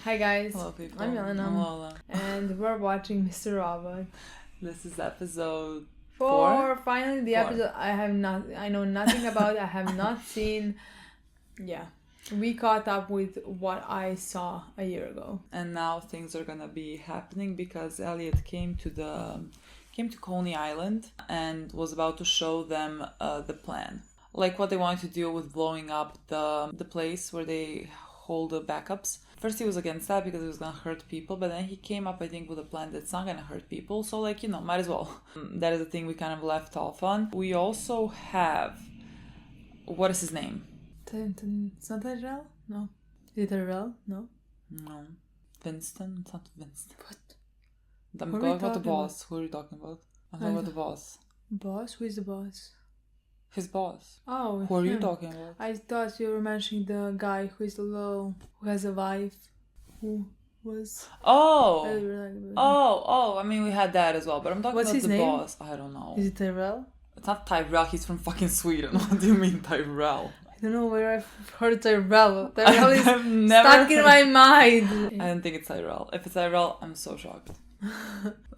Hi guys. Hello people. I'm Milena. I'm Lola. And we're watching Mr. Robot. This is episode 4. Finally the 4. episode I know nothing about. I have not seen. Yeah. We caught up with what I saw a year ago. And now things are gonna be happening because Elliot came to Coney Island and was about to show them the plan. Like what they wanted to do with blowing up the place where they hold the backups. First he was against that because it was gonna hurt people, but then he came up, I think, with a plan that's not gonna hurt people. So might as well. That is the thing we kind of left off on. We also have, what is his name? It's not Tyrell? No. Is it Tyrell? No. No. Winston? It's not Winston. What? I'm Who are we talking about the talking boss. Who are you talking about? I'm talking about the boss. Boss? Who is the boss? His boss. Oh, Who are you him. talking about? I thought you were mentioning the guy who is low, who has a wife, who was... Oh! I really like Oh, I mean, we had that as well, but I'm talking What's about his the name? boss. I don't know. Is it Tyrell? It's not Tyrell, he's from fucking Sweden. What do you mean, Tyrell? I don't know where I've heard Tyrell. Tyrell is I've never stuck in my mind. I don't think it's Tyrell. If it's Tyrell, I'm so shocked.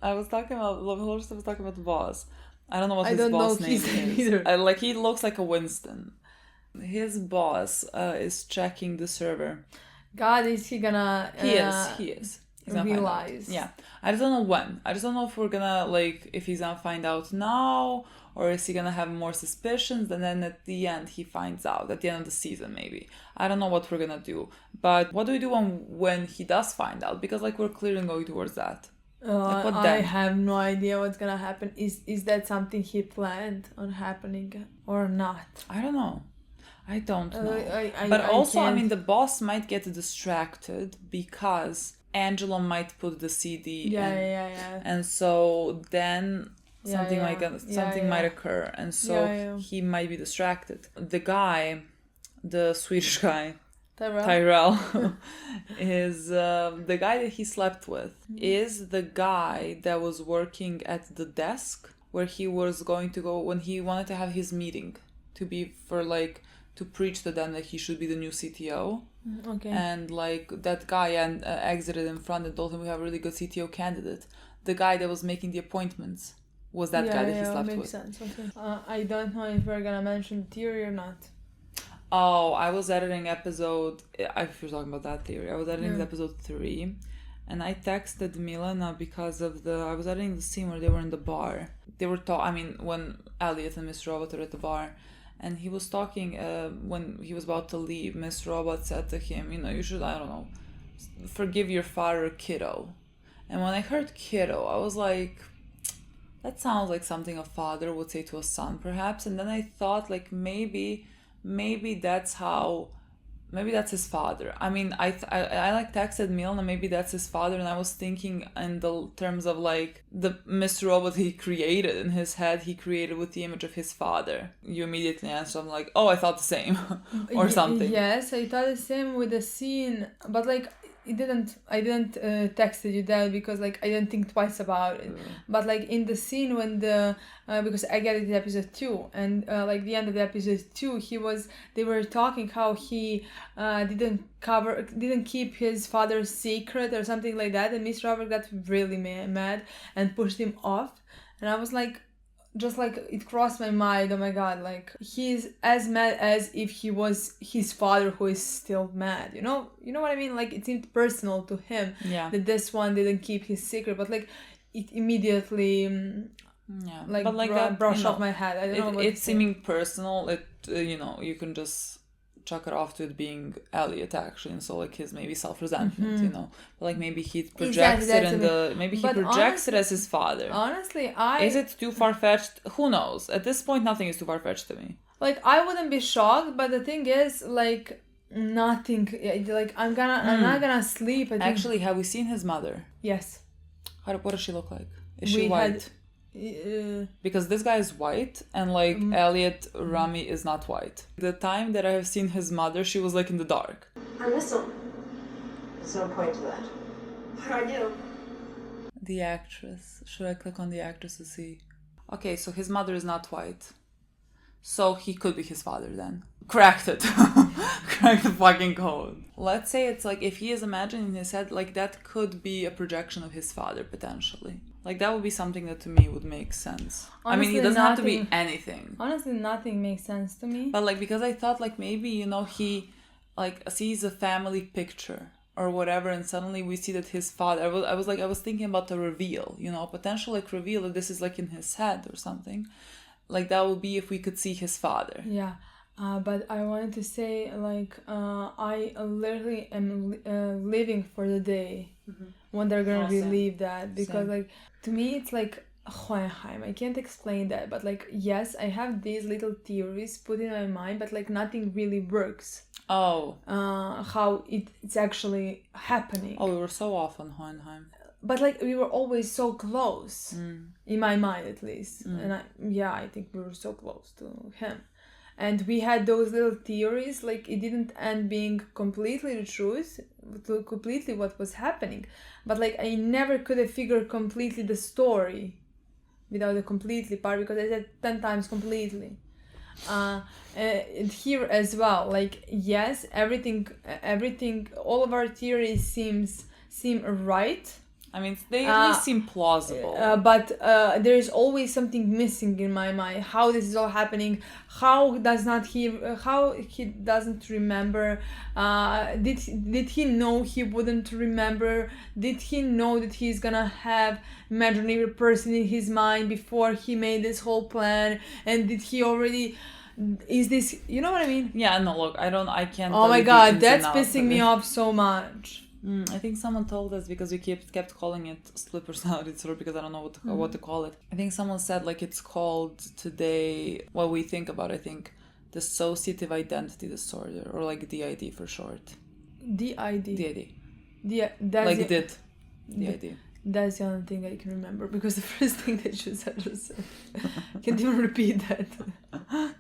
I was talking about the boss. I don't know what his boss name is. Either. He looks like a Winston. His boss is checking the server. God, is he gonna... He is. He's gonna realize. find out. Yeah. I just don't know when. I just don't know if we're gonna, if he's gonna find out now, or is he gonna have more suspicions, and then at the end he finds out, at the end of the season maybe. I don't know what we're gonna do. But what do we do when he does find out? Because, we're clearly going towards that. What I then? have no idea what's gonna happen. Is that something he planned on happening or not? I don't know. I don't know. But also, the boss might get distracted because Angela might put the CD Yeah. and so then something might occur, and so he might be distracted. The guy, the Swedish guy, Tyrell is the guy that he slept with, is the guy that was working at the desk where he was going to go when he wanted to have his meeting to preach to them that he should be the new CTO. Okay. And that guy exited in front and told him we have a really good CTO candidate. The guy that was making the appointments was that guy that he slept makes with. Sense. Okay. I don't know if we're gonna mention theory or not. Oh, I was editing episode... If you're talking about that theory, I was editing episode 3, and I texted Milena because of I was editing the scene where they were in the bar. They were when Elliot and Miss Robot are at the bar, and he was talking, when he was about to leave, Miss Robot said to him, you should, I don't know, forgive your father, kiddo. And when I heard kiddo, I was like, that sounds like something a father would say to a son, perhaps. And then I thought, maybe that's his father. I texted Milena, maybe that's his father, and I was thinking in the terms of the Mr. Robot he created in his head, he created with the image of his father. You immediately answered, I'm like, oh, I thought the same, or something. Yes, I thought the same with the scene, but I didn't text you that because I didn't think twice about it. But in the scene when because I get it in episode 2, and the end of the episode 2, they were talking how he didn't keep his father's secret or something like that, and Miss Robert got really mad and pushed him off, and I was it crossed my mind, oh my god, he's as mad as if he was his father who is still mad, you know what I mean? It seemed personal to him that this one didn't keep his secret, but it immediately brushed off my head. I don't know it's seeming personal. You can just chuck it off to it being Elliot actually, and so his maybe self-resentment, but maybe he projects it as his father. Honestly, is it too far-fetched? Who knows? At this point, nothing is too far-fetched to me. I wouldn't be shocked, but the thing is, nothing. I'm not gonna sleep. Actually, have we seen his mother? Yes. What does she look like? Is she white? Because this guy is white, and Elliot Rami is not white. The time that I have seen his mother, she was in the dark. I miss him. There's no point to that. What do I do? The actress. Should I click on the actress to see? Okay, so his mother is not white. So he could be his father then. Cracked it. crack the fucking code. Let's say it's like if he is imagining in his head, like that could be a projection of his father potentially. Like that would be something that to me would make sense. Honestly, I mean, it doesn't have to be anything. Honestly, nothing makes sense to me. But like because I thought like maybe, you know, he like sees a family picture or whatever, and suddenly we see that his father. I was thinking about the reveal, you know, potential like reveal that this is like in his head or something. Like that would be if we could see his father. Yeah, but I wanted to say like I literally am living for the day when they're gonna relieve that, because like to me it's like Hohenheim. I can't explain that, but like yes, I have these little theories put in my mind, but like nothing really works. How it's actually happening. We were so off on Hohenheim. But like we were always so close, in my mind at least, and I think we were so close to him, and we had those little theories. Like it didn't end being completely the truth, completely what was happening, but like I never could have figured completely the story without the completely part, because I said 10 times completely. And here as well, like yes, everything, all of our theories seem right. I mean, they at least seem plausible. But there is always something missing in my mind. How this is all happening? How he doesn't remember? Did he know he wouldn't remember? Did he know that he's gonna have imaginary person in his mind before he made this whole plan? And did he already? Is this, you know what I mean? Yeah. No. Look, I can't. Oh my god, that's pissing me off so much. I think someone told us, because we kept calling it split personality disorder, because I don't know what to call it. I think someone said like it's called today, what we think about, I think, dissociative identity disorder, or like DID for short. DID. DID. That's the only thing I can remember, because the first thing that you said was can't even repeat that.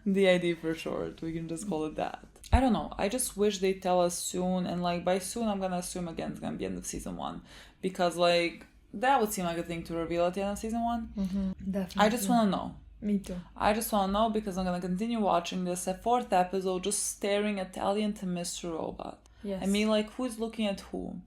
DID for short. We can just call it that. I don't know. I just wish they tell us soon, and like by soon I'm gonna assume again it's gonna be end of season 1, because like that would seem like a thing to reveal at the end of season 1. Definitely. I just want to know. Me too. I just want to know, because I'm gonna continue watching this. A 4th episode, just staring at Ellie and Mr. Robot. Yes. I mean, like, who's looking at who?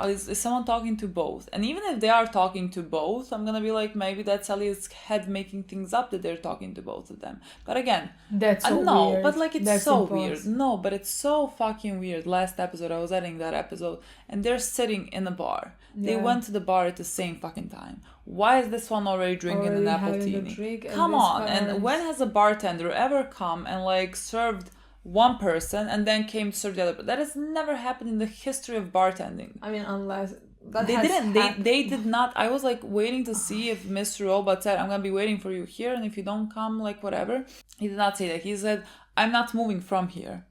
Is someone talking to both? And even if they are talking to both, I'm gonna be like, maybe that's Ellie's head making things up that they're talking to both of them. But again, that's so no, weird. but like it's that's so impossible. weird. No, but it's so fucking weird. Last episode, I was editing that episode, and they're sitting in a bar. They went to the bar at the same fucking time. Why is this one already drinking an appletini? Come on! And when has a bartender ever come and like served one person and then came to serve the other? But that has never happened in the history of bartending. I mean, unless they did not. I was like waiting to see if Mr. Robot said, I'm gonna be waiting for you here, and if you don't come, like whatever. He did not say that. He said, I'm not moving from here.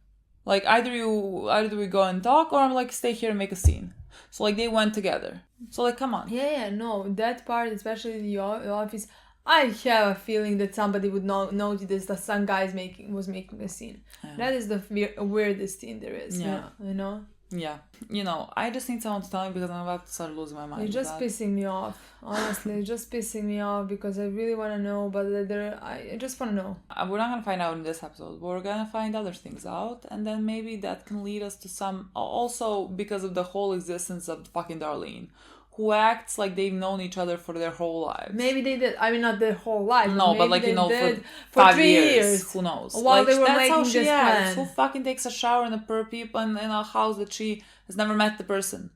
Like either we go and talk, or I'm like stay here and make a scene. So like they went together. So like come on. Yeah, no, that part, especially the office, I have a feeling that somebody would notice that some guy was making a scene. Yeah. That is the weirdest thing there is. Yeah. You know? Yeah. You know, I just need someone to tell me, because I'm about to start losing my mind. You're just pissing me off. Honestly, it's just pissing me off, because I really want to know, but I just want to know. We're not going to find out in this episode. We're going to find other things out, and then maybe that can lead us to some... Also, because of the whole existence of fucking Darlene, who acts like they've known each other for their whole lives. Maybe they did. I mean, not their whole life. No, but like, you know, for 3 years. Who knows? While like, they were that's making how she this acts. plan. Who fucking takes a shower in a house that she has never met the person?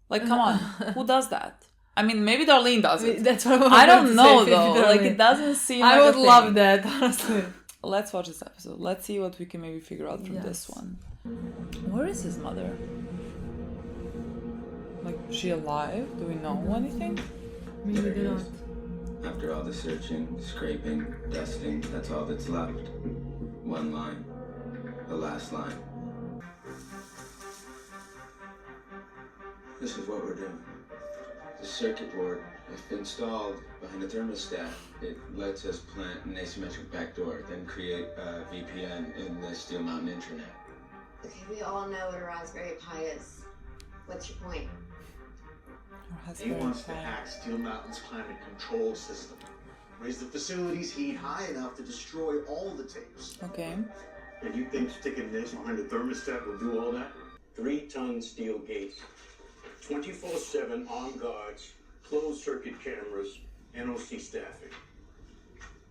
Like, come on. Who does that? I mean, maybe Darlene does it. That's what I don't know, though. Like, it doesn't seem like I would love that, honestly. Let's watch this episode. Let's see what we can maybe figure out from this one. Where is his mother? Like, is she alive? Do we know anything? We do not. After all the searching, scraping, dusting, that's all that's left. One line. The last line. This is what we're doing. The circuit board, if installed behind the thermostat, it lets us plant an asymmetric backdoor, then create a VPN in the Steel Mountain Internet. Okay, we all know what a Raspberry Pi is. What's your point? He wants to hack Steel Mountain's climate control system. Raise the facility's heat high enough to destroy all the tapes. Okay. And you think sticking this behind the thermostat will do all that? 3-ton steel gates, 24/7 armed guards, closed circuit cameras, NOC staffing.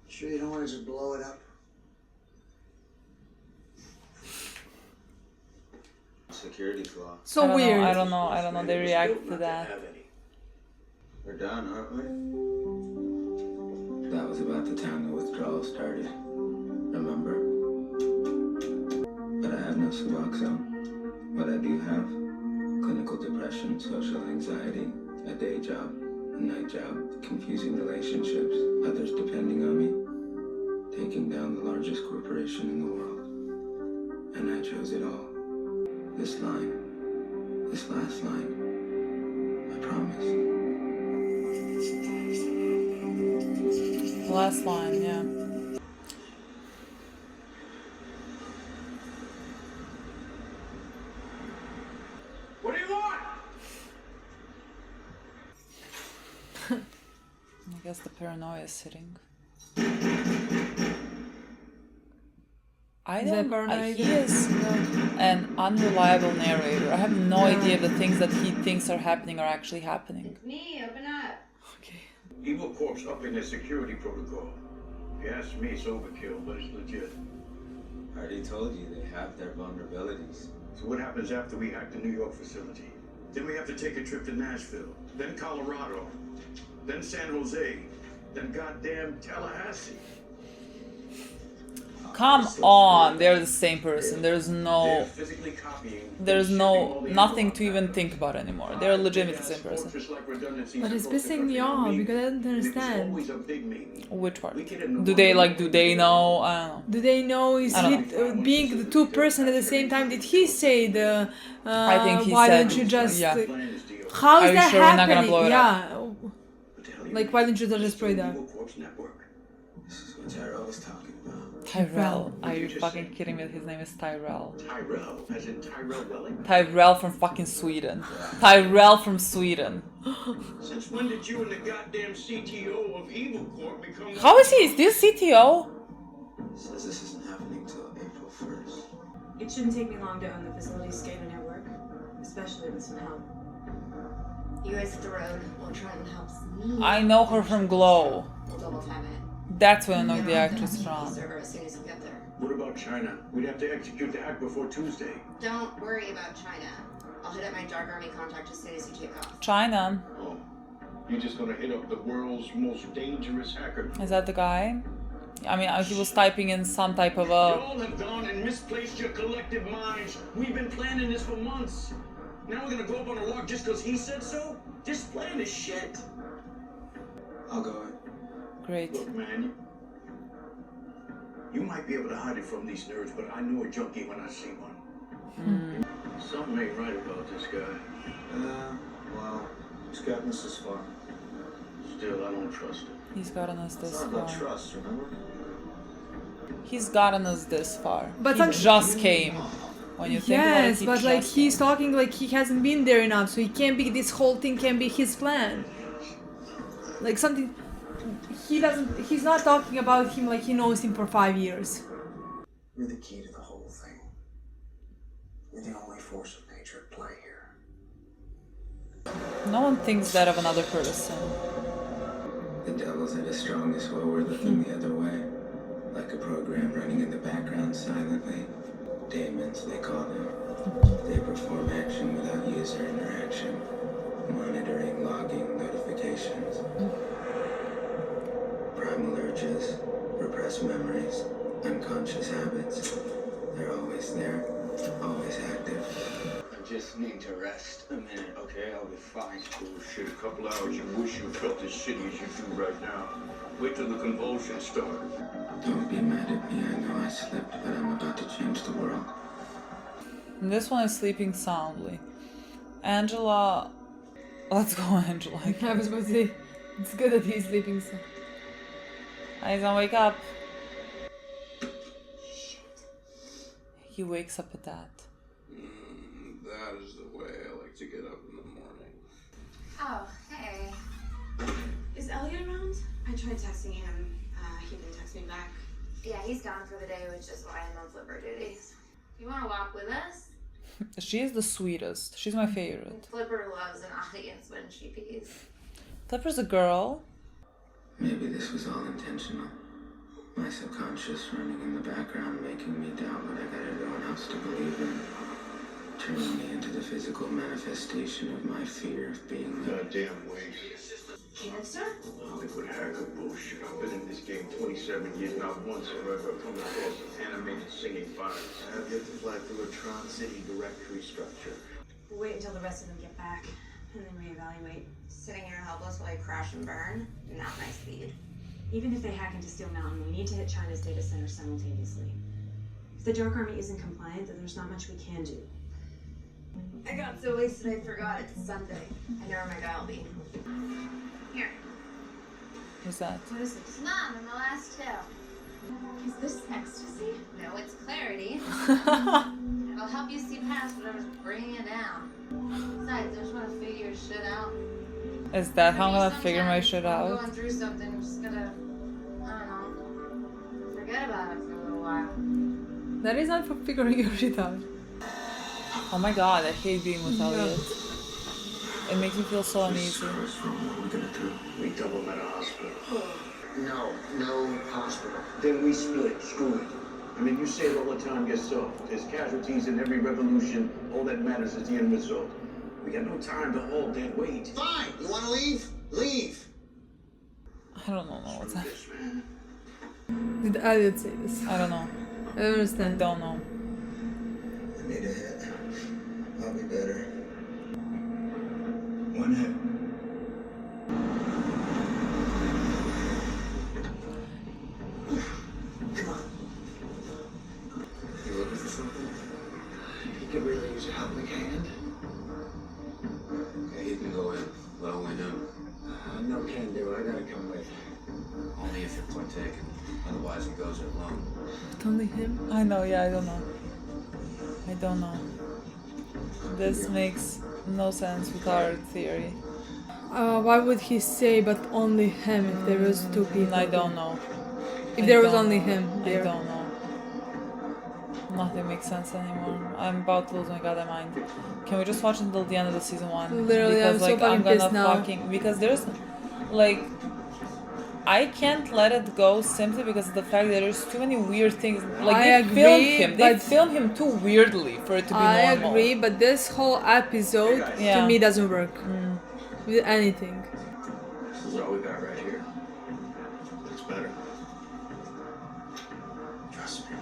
Sure you don't want to just blow it up? Security flaw. So weird. I don't know. They react to that. We're done, aren't we? That was about the time the withdrawal started. Remember? But I have no Suboxone. What I do have, clinical depression, social anxiety, a day job, a night job, confusing relationships, others depending on me, taking down the largest corporation in the world. And I chose it all. This line, this last line, I promise. Last line, yeah. What do you want? I guess the paranoia is hitting. I Is that don't. paranoid? He is an unreliable narrator. I have no idea if the things that he thinks are happening are actually happening. It's me, open up. Okay. Evil Corp's up in their security protocol. If you ask me, it's overkill, but it's legit. I already told you they have their vulnerabilities. So what happens after we hack the New York facility? Then we have to take a trip to Nashville, then Colorado, then San Jose, then goddamn Tallahassee. Come on, they're the same person. There's They're no, physically copying. there's and no, shipping all the nothing info to even think about anymore. They're legitimately the same person. But it's pissing me off because I don't understand. Which part? Do they know? I don't know. Do they know is I don't he being the two person at the same time? Did he say the? I think he why said, don't you just? yeah. How is Are you that sure we're not happening? gonna blow it up? Yeah. Like why don't you just destroy that? This is what Tyrell was talking about. Tyrell. Are you fucking kidding me? His name is Tyrell. Tyrell, as in Tyrell Welling? Tyrell from fucking Sweden. Tyrell from Sweden. Since when did you and the goddamn CTO of Evil Corp become... How is he? Is this CTO? Says this isn't happening till April 1st. It shouldn't take me long to own the facility's SCADA network, especially with some help. You guys hit the road while Trenton helps me. I know her from Glow. We'll double time it. That's where I know the Yeah, actress the from. server as soon as you get there. What about China? We'd have to execute the hack before Tuesday. Don't worry about China. I'll hit up my Dark Army contact as soon as you take off. China. Oh, you're just gonna hit up the world's most dangerous hacker. Is that the guy? I mean, he was typing in some type of a... Y'all have gone and misplaced your collective minds. We've been planning this for months. Now we're gonna go up on a rock just because he said so? This plan is shit. I'll go in. Great. Look, man, you might be able to hide it from these nerds, but I know a junkie when I see one. Something ain't right about this guy. Well, he's gotten us this far. Still, I don't trust him. He's gotten us It's this not about far. trust, remember? He's gotten us this far. But He some- just came. When you think about it, Yes, he but like just he's came. talking like he hasn't been there enough, so he can't be. This whole thing can be his plan. Like something. He doesn't. He's not talking about him like he knows him for 5 years. You're the key to the whole thing. You're the only force of nature at play here. No one thinks that of another person. The devils at his strongest while we're looking the other way. Like a program running in the background silently. Daemons, they call them. They perform action without user interaction. Monitoring, logging, notifications. Primal urges, repressed memories, unconscious habits. They're always there, always active. I just need to rest a minute, okay? I'll be fine. Bullshit, a couple hours, you wish you felt as shitty as you do right now. Wait till the convulsions start. Don't be mad at me, I know I slipped, but I'm about to change the world. And this one is sleeping soundly. Angela... Let's go, Angela. I was about to say, it's good that he's sleeping. So. Eyes on, wake up. He wakes up at that. That is the way I like to get up in the morning. Oh, hey. Is Elliot around? I tried texting him. He didn't text me back. Yeah, he's gone for the day, which is why I'm on flipper duty. You want to walk with us? She is the sweetest. She's my favorite. Flipper loves an audience when she pees. Flipper's a girl. Maybe this was all intentional. My subconscious running in the background, making me doubt what I got everyone else to believe in. Turning me into the physical manifestation of my fear of being the Goddamn waste. Cancer? Hollywood hacker bullshit. I've been in this game 27 years. Not once have I ever come across an animated singing files. I've yet to fly through a Tron City directory structure. We'll wait until the rest of them get back, and then reevaluate. Sitting here helpless while I crash and burn? Not my speed. Even if they hack into Steel Mountain, we need to hit China's data center simultaneously. If the Dark Army isn't compliant, then there's not much we can do. I got so wasted I forgot it's Sunday. I know where my guy will be. Here. What's that? What is this? Mom, I'm the last two. Is this ecstasy? No, it's clarity. It'll help you see past whatever's bringing you down. Besides, I just want to figure your shit out. Is that how I'm gonna figure my shit I'm out? going through something, I'm just gonna, I don't know, forget about it for a little while. That is not for figuring your shit out. Oh my god, I hate being with Elliot. It makes me feel so uneasy. We double him at a hospital. No hospital. Then we split. Screw it. I mean, you say it all the time yourself. There's casualties in every revolution. All that matters is the end result. We got no time to hold that weight. Fine. You want to leave? Leave. I don't know what's that. Did Elliot say this? I don't know. I don't understand. Don't know. I need a hit. I'll be better. One hit. Come on. You looking for something? He could really use a helping hand. Okay, you can go in, but only him. No can do. I gotta come with. Only if you're partaking. Otherwise, he goes it alone. Only him? I know, yeah, I don't know. I don't know. This makes no sense with our theory. Why would he say but only him if there was two people? I don't know. If I there was don't only know. him there. I don't know. Nothing makes sense anymore. I'm about to lose my goddamn mind. Can we just watch until the end of the season 1? Literally, because I'm so fucking pissed now. Because there's like I can't let it go simply because of the fact that there's too many weird things. Like I they agree, filmed him. They but- filmed him too weirdly for it to be I normal. agree, but this whole episode Yeah. to me doesn't work with anything. This is all we got right here. It's better. Trust me.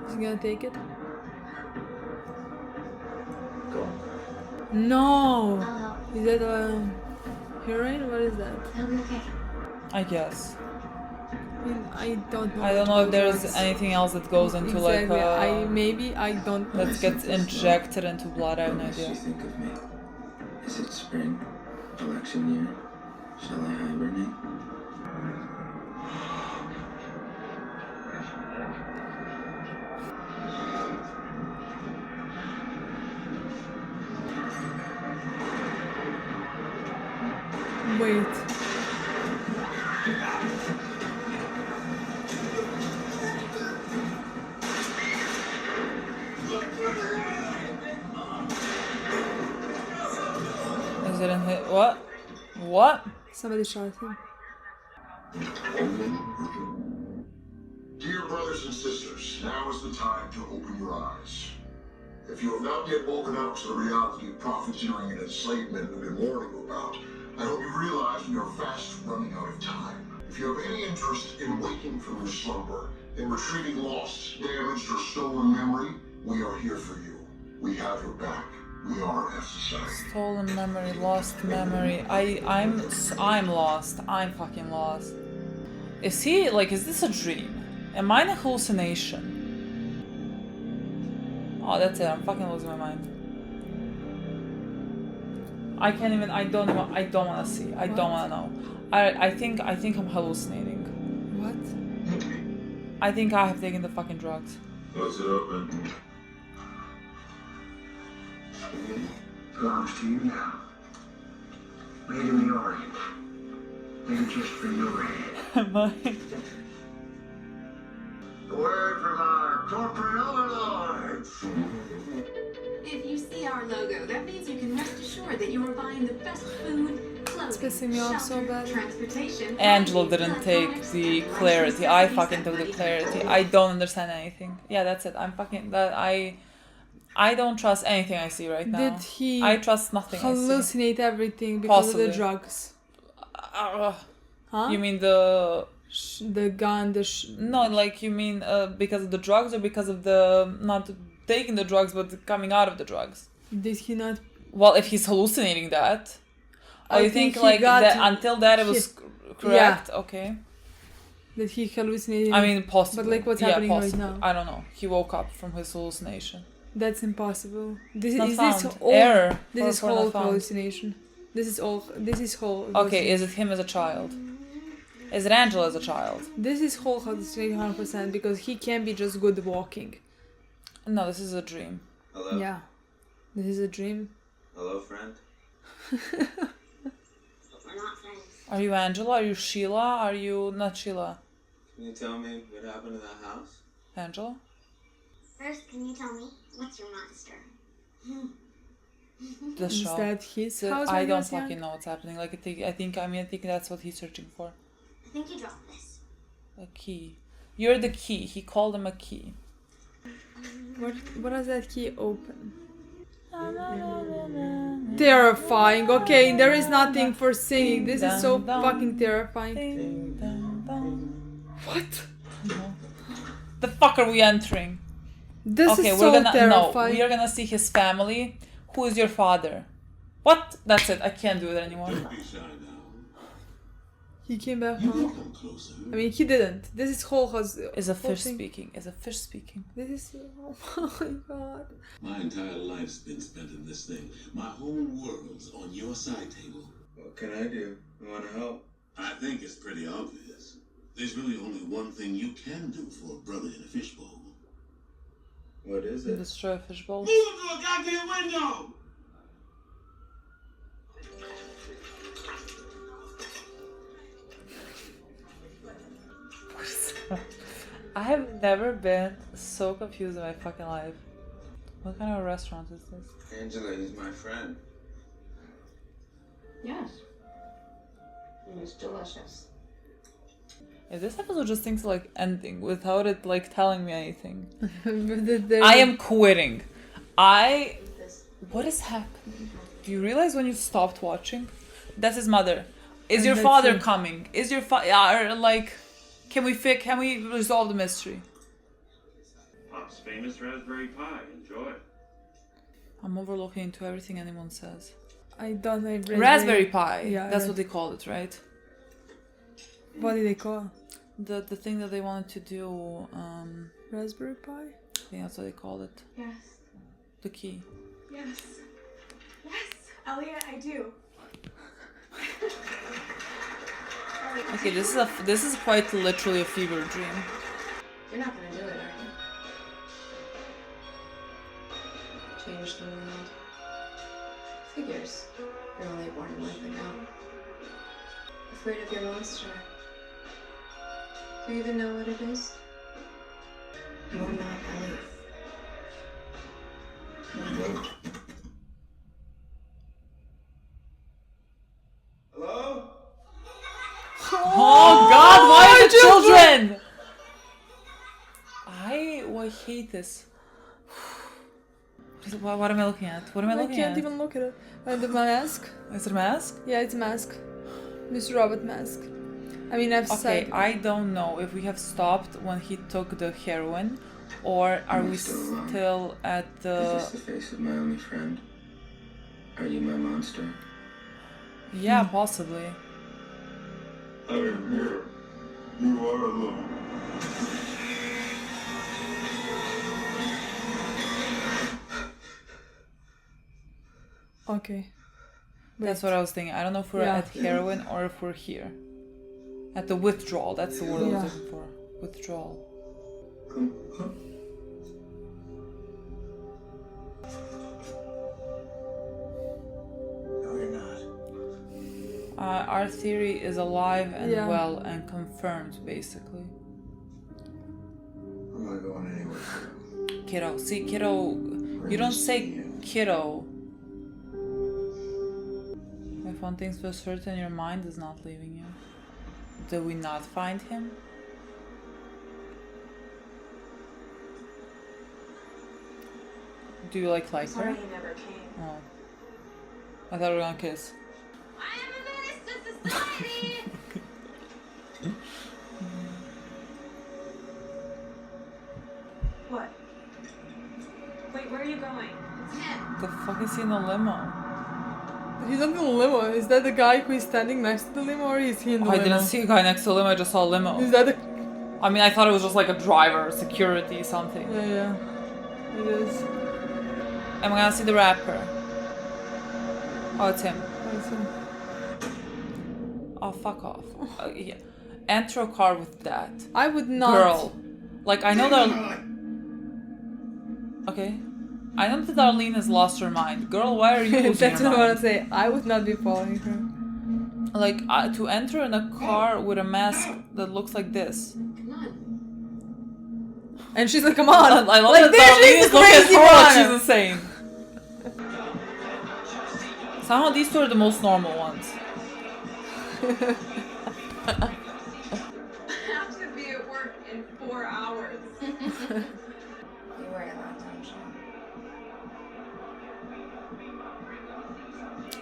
Is he gonna take it? Go. No! I'll help. Is that heroin? What is that? It'll be okay. I guess. I mean, I don't know. I don't know if there's anything else that goes into exactly. like I don't know. that gets injected into blood. I have no What makes idea. you think of me? Is it spring? Election year? Shall I hibernate? Wait. Is it in hit? What? What? Somebody shot him. Dear brothers and sisters, now is the time to open your eyes. If you have not yet woken up to the reality of profiteering and enslavement we've been warning you about, I hope you realize we are fast running out of time. If you have any interest in waking from your slumber, in retrieving lost, damaged, or stolen memory, we are here for you. We have your back. We are a society. Stolen memory, lost memory. I'm lost. I'm fucking lost. Is he like? Is this a dream? Am I in a hallucination? Oh, that's it. I'm fucking losing my mind. I can't even. I don't want to see. I don't want to know. I think I'm hallucinating. What? I think I have taken the fucking drugs. Close it open. Belongs to you now. Made in the Orient. Made just for your head. Am I? word from our corporate overlords. If you see our logo, that means you can rest assured that you are buying the best food, clothing, pissing me off so shelter, bad. transportation. Angelo didn't take the clarity. I fucking took the clarity. I don't understand anything. Yeah, that's it. I don't trust anything I see right now. Did he I trust nothing hallucinate everything because Possibly. of the drugs? Huh? You mean the... The gun, No, like you mean because of the drugs or because of the not taking the drugs but coming out of the drugs? Did he not? Well, if he's hallucinating that, or you think he like got that until that it was correct? Yeah. Okay. Did he hallucinate? I mean, possibly. But like, what's Yeah, happening possibly. right now? I don't know. He woke up from his hallucination. That's impossible. This Not is found. this all. Error. This is For not whole found. hallucination. This is all. This is whole. Okay, is it him as a child? Is it Angela as a child? This is whole hallucination 100% because he can be just good walking. No, this is a dream. Hello? Yeah, this is a dream. Hello, friend? We're not friends. Are you Angela? Are you Sheila? Are you not Sheila? Can you tell me what happened to that house? Angela? First, can you tell me what's your monster? The Is show. that his The- house? I when he don't was young? fucking know what's happening. Like I think that's what he's searching for. I think you dropped this. A key. You're the key. He called him a key. What does that key open? Terrifying. Okay, there is nothing for singing. This is so fucking terrifying. What? The fuck are we entering? This Okay, is we're so gonna terrifying. no. We are gonna see his family. Who is your father? What? That's it. I can't do it anymore. He came back home. I mean, he didn't. This is whole has. Is a whole fish thing. speaking? Is a fish speaking? This is. Oh my god. My entire life's been spent in this thing. My whole world's on your side table. What can I do? You want to help? I think it's pretty obvious. There's really only one thing you can do for a brother in a fishbowl. What is it? Destroy a fishbowl. Move to a goddamn window! I have never been so confused in my fucking life. What kind of a restaurant is this? Angela, he's my friend. Yes. It's delicious. If this episode just thinks like ending without it like telling me anything, There- I am quitting. What is happening? Do you realize when you stopped watching? That's his mother. Is And your that's father him. coming? Is your like? Can we resolve the mystery? Pop's famous raspberry pie. Enjoy. I'm overlooking into everything anyone says. I don't know. Raspberry pie. Yeah, That's what they call it, right? What did they call? The thing that they wanted to do. Raspberry pie. I think that's what they called it. Yes. The key. Yes. Yes. Elliot, I do. Okay, this is quite literally a fever dream. You're not gonna do it, are you? Change the world. Figures. You're only born a month ago. Afraid of your monster. Do you even know what it is? You're not Ellie. Hello? Oh God! Why the children? I hate this. What am I looking at? What am I looking can't at? even look at it. The mask. Is it a mask? Yeah, it's a mask. Mr. Robot mask. I mean, I've Okay, said. I don't know if we have stopped when he took the heroin, or are Am I we still alone? still at Is the? this the face of my only friend? Are you my monster? Yeah, possibly. I am here. You are alone. Okay. That's what I was thinking. I don't know if we're Yeah. at heroin or if we're here. At the withdrawal. That's the word I was Yeah. looking for. Withdrawal. No, you're not. Our theory is alive and Yeah. well and confirmed, basically. I'm kiddo. See, kiddo, you don't say kiddo. If one thing's for certain, your mind is not leaving you. Did we not find him? Do you like her? Sorry he never came. Oh. I thought we were gonna kiss. I am a menace to society! What? Wait, where are you going? It's him. The fuck is he in the limo? He's not in the limo. Is that the guy who is standing next to the limo, or is he in the I limo? didn't see a guy next to the limo, I just saw a limo. Is that the... I mean, I thought it was just like a driver, security, something. Yeah. It is. Am I gonna see the rapper? Oh, it's him. That's him. Oh, fuck off. Yeah. Enter a car with that. I would not... Girl. Like, I know that... Okay. I know that Darlene has lost her mind. Girl, why are you losing That's your what I mind? want to say. I would not be following her. Like, to enter in a car with a mask that looks like this. Come on. And she's like, come on. I love like, that Darlene is looking at crazy her like one. she's insane. Somehow these two are the most normal ones. I have to be at work in 4 hours. You worry a lot, don't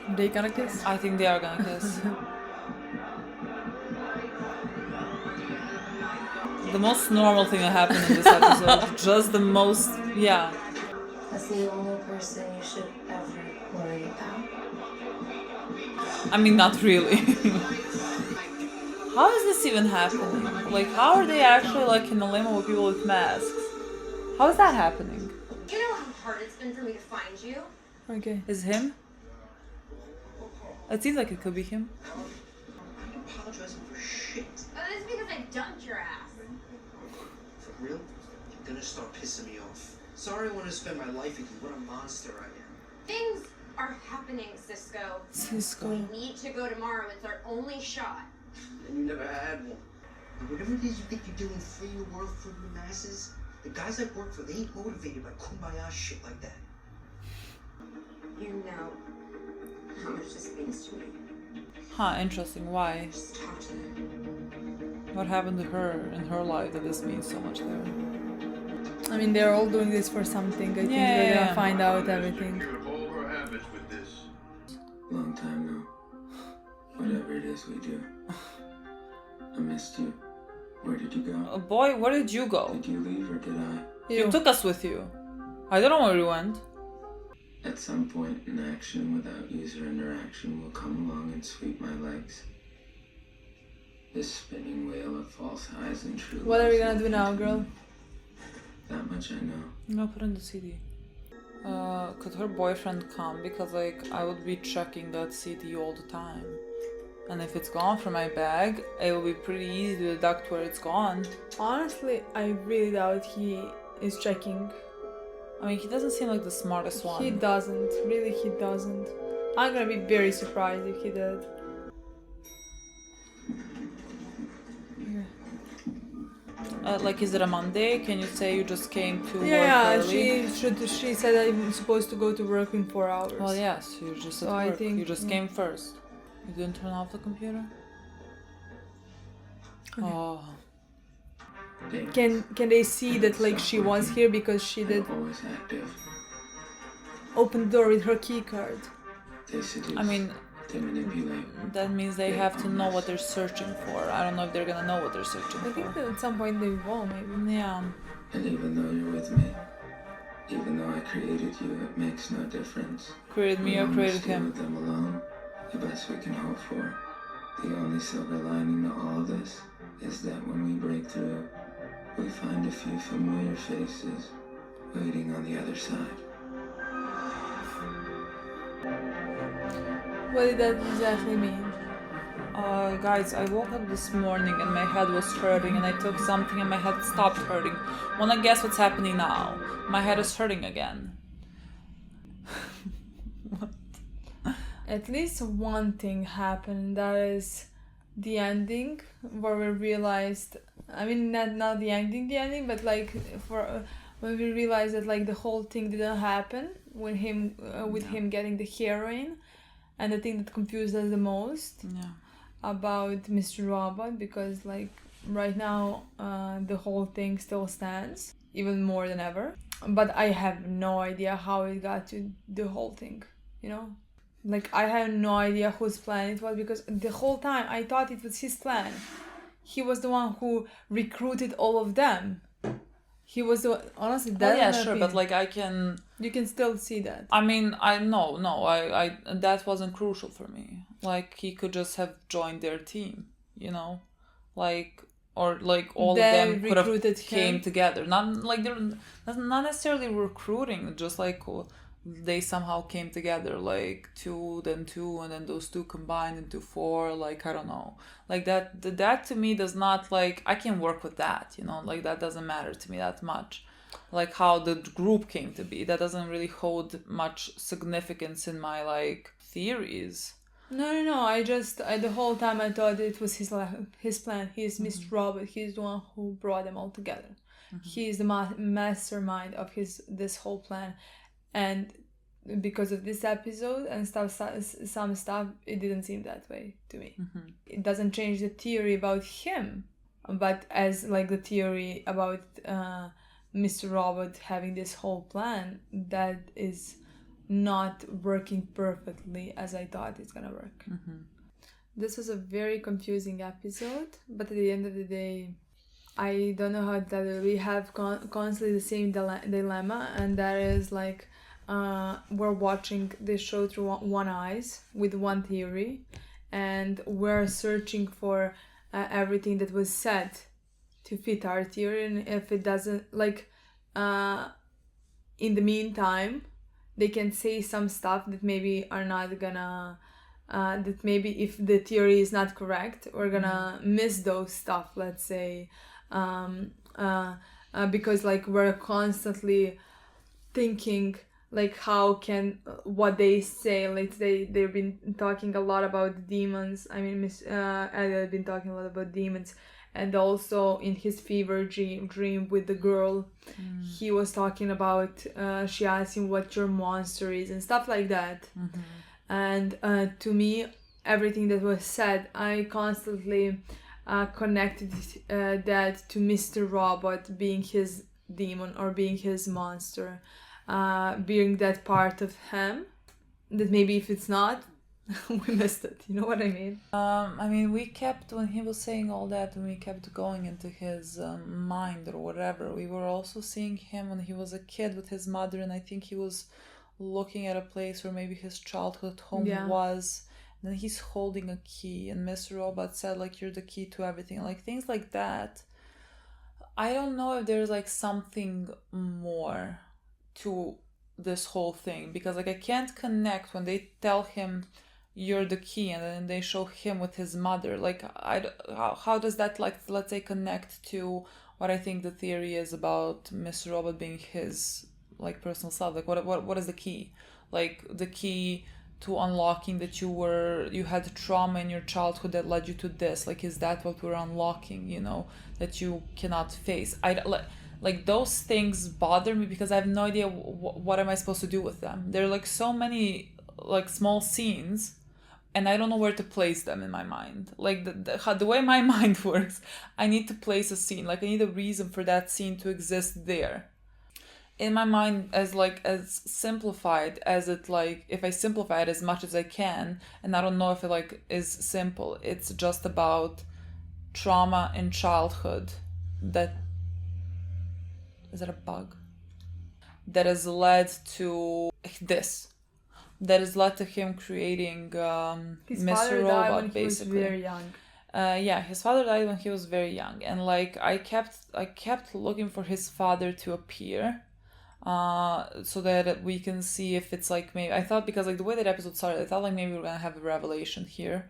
you? They gonna kiss? I think they are gonna kiss. The most normal thing that happened in this episode. Just the most, yeah. That's the only person you should ever worry about. I mean, not really. How is this even happening? Like, how are they actually like in a limo with people with masks? How is that happening? You know how hard it's been for me to find you? Okay. Is it him? It seems like it could be him. I'm apologizing for shit. Oh, that's because I dumped your ass. For real? You're gonna start pissing me off. Sorry I want to spend my life with you. What a monster I am. Things are happening, Cisco. Cisco. We need to go tomorrow. It's our only shot. And you never had one. And whatever it is you think you're doing, free the world for the masses, the guys I work for, they ain't motivated by kumbaya shit like that. You know how much this means to me. Huh, interesting. Why? Just talk to them. What happened to her in her life that this means so much to her? I mean, they're all doing this for something. I think they're gonna find out everything. All her habits with this. Long time now. Whatever it is we do. I missed you. Where did you go? Boy, where did you go? Did you leave or did I? You took us with you. I don't know where you went. At some point, an action without user interaction will come along and sweep my legs. This spinning wheel of false highs and true What are we gonna lows do now, girl? That much I know. No, put in the CD. Could her boyfriend come? Because, like, I would be checking that CD all the time. And if it's gone from my bag, it will be pretty easy to deduct where it's gone. Honestly, I really doubt he is checking. I mean, he doesn't seem like the smartest one. He doesn't. Really, he doesn't. I'm gonna be very surprised if he did. Like, is it a Monday? Can you say you just came to Yeah, work early? she said I'm supposed to go to work in 4 hours. Well, yes, you're just So at I work. think- You just came first. You didn't turn off the computer? Okay. Oh. Can they see that like she was here because she did Always active. open the door with her key card? They seduce. I mean, They manipulate. that means they have to know what they're searching for. I don't know if they're gonna know what they're searching I think for. that at some point they will, maybe. Yeah. And even though you're with me, even though I created you, it makes no difference. Created me or We created stay him? with them alone, the best we can hope for. The only silver lining to all of this is that when we break through, we find a few familiar faces waiting on the other side. What did that exactly mean? Guys, I woke up this morning and my head was hurting and I took something and my head stopped hurting. Wanna guess what's happening now? My head is hurting again. At least one thing happened, that is the ending where we realized, I mean not the ending, but like when we realized that like the whole thing didn't happen with him him getting the heroin, and the thing that confused us the most about Mr. Robot, because like right now the whole thing still stands even more than ever, but I have no idea how it got to the whole thing, you know. Like I have no idea whose plan it was, because the whole time I thought it was his plan. He was the one who recruited all of them. He was the honestly. Well, yeah, sure, but like you can still see that. I mean, I that wasn't crucial for me. Like he could just have joined their team, you know, like or like all They of them could have recruited came him. together. Not like they're not necessarily recruiting, just like they somehow came together, like 2, then 2, and then those 2 combined into 4. Like I don't know, like that to me does not, like I can work with that, you know, like that doesn't matter to me that much. Like how the group came to be, that doesn't really hold much significance in my like theories. No. I the whole time I thought it was his plan. He's Mr. Robot. He's the one who brought them all together. He's the mastermind of this whole plan. And because of this episode and some stuff, it didn't seem that way to me. It doesn't change the theory about him, but as like the theory about Mr. Robot having this whole plan that is not working perfectly as I thought it's gonna work. This was a very confusing episode, but at the end of the day, I don't know how to tell you. We have constantly the same dilemma, and that is like we're watching this show through one eyes with one theory, and we're searching for everything that was said to fit our theory, and if it doesn't, like in the meantime they can say some stuff that maybe are not gonna that maybe if the theory is not correct, we're gonna miss those stuff, let's say, because like we're constantly thinking like how can what they say, like they've been talking a lot about demons. I mean, Elliot had been talking a lot about demons, and also in his fever dream with the girl, he was talking about she asked him what your monster is and stuff like that. And to me, everything that was said, I constantly connected that to Mr. Robot being his demon or being his monster, being that part of him that maybe if it's not, we missed it. You know what I mean? I mean, we kept, when he was saying all that, and we kept going into his mind or whatever, we were also seeing him when he was a kid with his mother, and I think he was looking at a place where maybe his childhood home was. And then he's holding a key, and Mr. Robot said, like, you're the key to everything. Like, things like that. I don't know if there's, like, something more to this whole thing, because, like, I can't connect when they tell him you're the key, and then they show him with his mother. Like, how does that, like, let's say, connect to what I think the theory is about Mr. Robot being his, like, personal self? Like, what is the key? Like, the key to unlocking that you had trauma in your childhood that led you to this. Like, is that what we're unlocking, you know, that you cannot face? Like those things bother me because I have no idea what am I supposed to do with them. There are like so many like small scenes, and I don't know where to place them in my mind. Like the way my mind works, I need to place a scene. Like I need a reason for that scene to exist there. In my mind, as simplified as it, like, if I simplify it as much as I can, and I don't know if it like is simple, it's just about trauma in childhood that is that a bug that has led to this, that has led to him creating his Mr. father Robot, died when basically. he was very young. Yeah, his father died when he was very young, and like I kept looking for his father to appear, so that we can see if it's like, maybe I thought, because like the way that episode started, I thought like maybe we're gonna have a revelation here,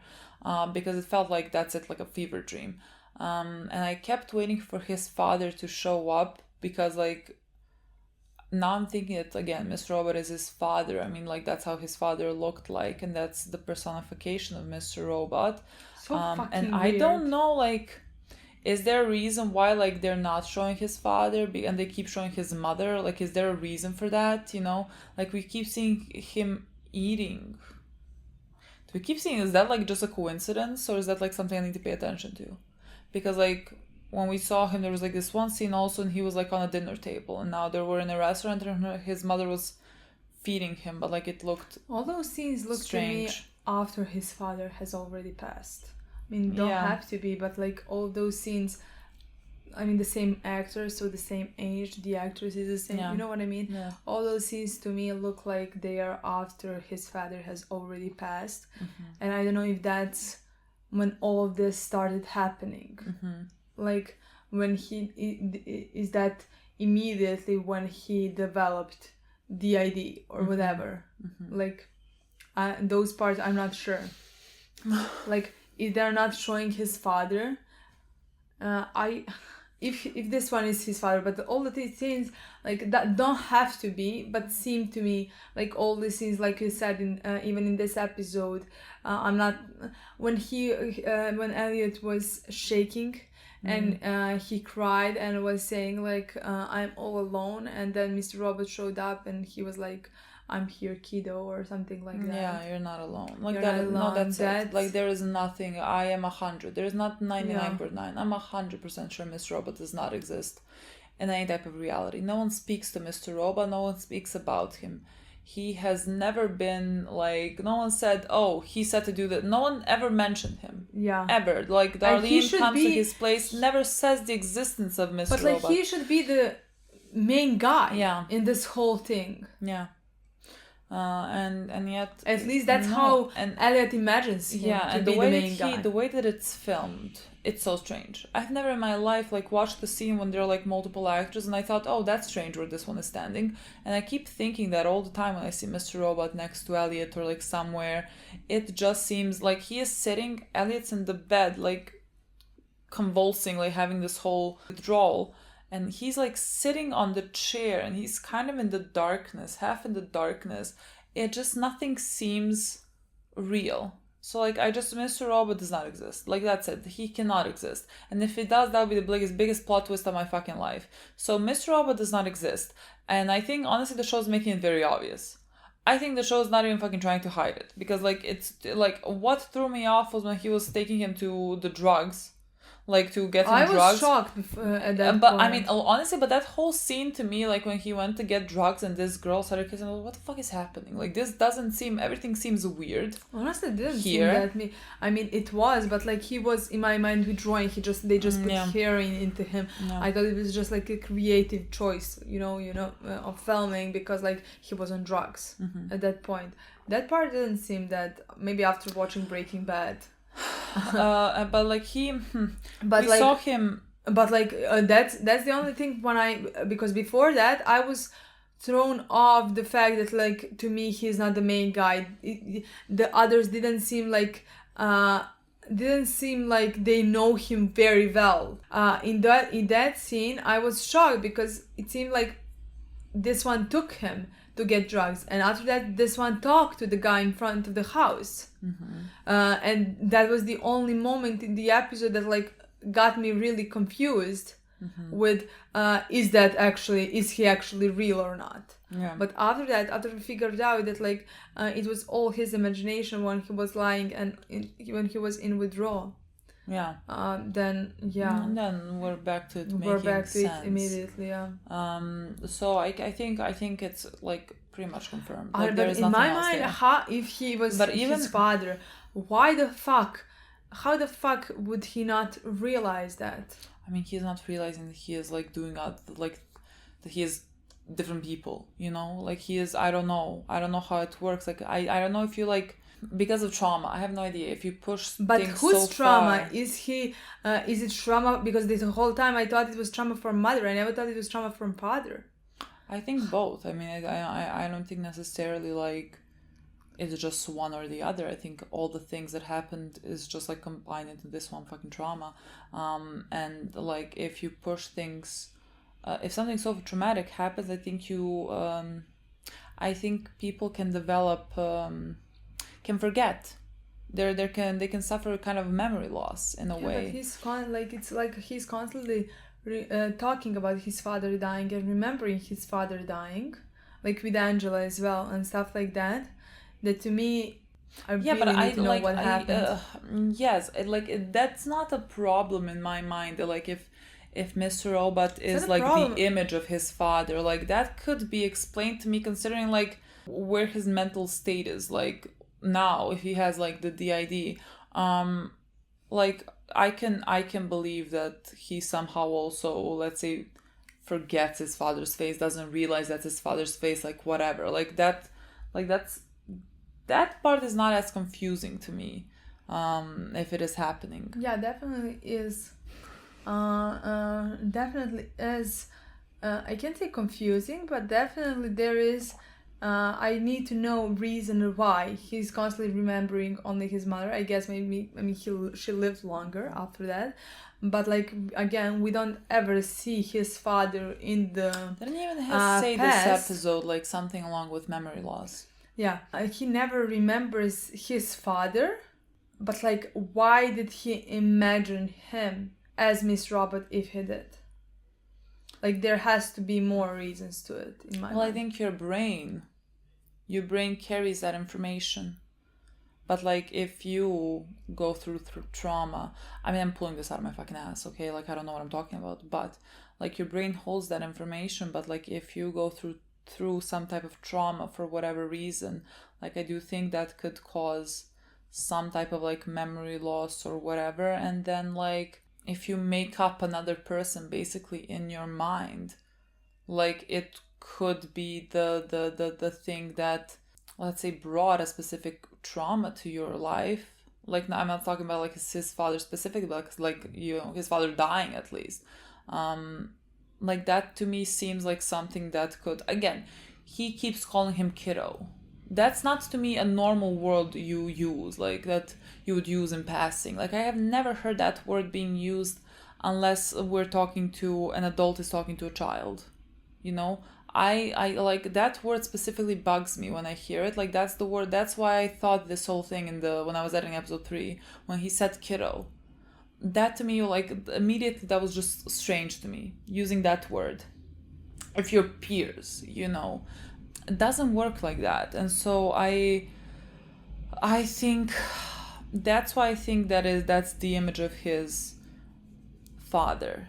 because it felt like that's it, like a fever dream, and I kept waiting for his father to show up, because like now I'm thinking that again Mr. Robot is his father. I mean, like that's how his father looked like, and that's the personification of Mr. Robot. So fucking and weird. I don't know, like is there a reason why like they're not showing his father and they keep showing his mother? Like, is there a reason for that? You know, like we keep seeing him eating. Do we keep seeing, is that like just a coincidence, or is that like something I need to pay attention to? Because like when we saw him, there was like this one scene also, and he was like on a dinner table, and now they were in a restaurant and his mother was feeding him, but like it looked all those scenes look strange to me after his father has already passed. I mean, don't have to be, but like all those scenes, I mean, the same actor, so the same age, the actress is the same, you know what I mean? Yeah. All those scenes to me look like they are after his father has already passed. And I don't know if that's when all of this started happening. Like when is that immediately when he developed the ID or whatever. Like those parts I'm not sure. Like if they're not showing his father, if this one is his father, but all the scenes like that don't have to be, but seem to me like all the scenes, like you said, in even in this episode, I'm not when Elliot was shaking and he cried and was saying like I'm all alone, and then Mr. Robot showed up and he was like, I'm here, kiddo, or something like that. Yeah, you're not alone. Like you're that. Not alone. No, that's it. Like there is nothing. I am 100. There is not 99.9. I'm 100% sure Mr. Robot does not exist in any type of reality. No one speaks to Mr. Robot. No one speaks about him. He has never been like. No one said, "Oh, he said to do that." No one ever mentioned him. Yeah. Ever. Like Darlene comes to his place, never says the existence of Mr. But Robot. But he should be the main guy. Yeah. In this whole thing. Yeah. And yet at least that's how Elliot imagines him to and be the way the main guy. The way that it's filmed, it's so strange. I've never in my life like watched the scene when there are like multiple actors, and I thought, oh, that's strange where this one is standing. And I keep thinking that all the time when I see Mr. Robot next to Elliot or like somewhere, it just seems like he is sitting, Elliot's in the bed, like convulsing, like having this whole withdrawal. And he's like sitting on the chair and he's kind of in the darkness, half in the darkness. It just, nothing seems real. So like Mr. Robot does not exist. Like that's it. He cannot exist. And if it does, that would be the biggest plot twist of my fucking life. So Mr. Robot does not exist. And I think honestly the show's making it very obvious. I think the show's not even fucking trying to hide it. Because like it's like what threw me off was when he was taking him to the drugs. Like to get him drugs. I was shocked at that but point. I mean, honestly, but that whole scene to me, like when he went to get drugs and this girl started kissing, I was like, what the fuck is happening? Like this doesn't seem, everything seems weird. Honestly, it didn't seem that me. I mean, it was, but like he was in my mind withdrawing. They just put heroin into him. Yeah. I thought it was just like a creative choice, of filming because like he was on drugs at that point. That part didn't seem that. Maybe after watching Breaking Bad. But like but we like, saw him. But like that's the only thing because before that I was thrown off the fact that like to me he's not the main guy. The others didn't seem like they know him very well. In that scene I was shocked because it seemed like this one took him to get drugs, and after that this one talked to the guy in front of the house. And that was the only moment in the episode that like got me really confused with is he actually real or not. But after that, after we figured out that like it was all his imagination when he was lying and when he was in withdrawal, and then we're back to it. We're back to it immediately. So I think it's like pretty much confirmed. Like, but in my mind, if he was his father, how the fuck would he not realize that? I mean, he's not realizing that he is like doing that he is different people. Like he is. I don't know how it works. Like I don't know if you like. Because of trauma, I have no idea if you push but things whose so trauma far. Is it trauma? Because the whole time I thought it was trauma from mother. I never thought it was trauma from father. I think both. I mean, I don't think necessarily like it's just one or the other. I think all the things that happened is just like combined into this one fucking trauma. And like if you push things, if something so traumatic happens, I think people can develop. Can forget they can suffer kind of memory loss in a way. But it's like he's constantly talking about his father dying and remembering his father dying, like with Angela as well and stuff like that. That to me, I really need to know what happened. Yes, that's not a problem in my mind. Like if Mr. Robot is like the image of his father, like that could be explained to me, considering like where his mental state is like now, if he has like the DID. Like I can believe that he somehow also, let's say, forgets his father's face, doesn't realize that's his father's face, like whatever, like that, like that part is not as confusing to me, if it is happening. Yeah, definitely is. Definitely is. I can't say confusing, but definitely there is. I need to know reason why he's constantly remembering only his mother. I guess she lived longer after that, but like again, we don't ever see his father in the. Didn't even say past. This episode like something along with memory loss. Yeah, he never remembers his father, but like, why did he imagine him as Miss Robot if he did? Like, there has to be more reasons to it in my mind. I think your brain carries that information. But like, if you go through trauma, I mean, I'm pulling this out of my fucking ass, okay? Like, I don't know what I'm talking about, but like, your brain holds that information. But like, if you go through some type of trauma for whatever reason, like, I do think that could cause some type of like memory loss or whatever. And then like, if you make up another person basically in your mind, like, it could be the thing that, let's say, brought a specific trauma to your life. Like, I'm not talking about like his father specifically, but like, you know, his father dying at least. Like, that to me seems like something that could, again, he keeps calling him kiddo. That's not to me a normal word you use, like that you would use in passing. Like, I have never heard that word being used unless we're talking to an adult is talking to a child. You know, I like that word specifically bugs me when I hear it. Like, that's the word. That's why I thought this whole thing when I was editing episode 3, when he said kiddo, that to me, like, immediately that was just strange to me, using that word. If you're peers, you know, it doesn't work like that. And so I think that's why I think that's the image of his father.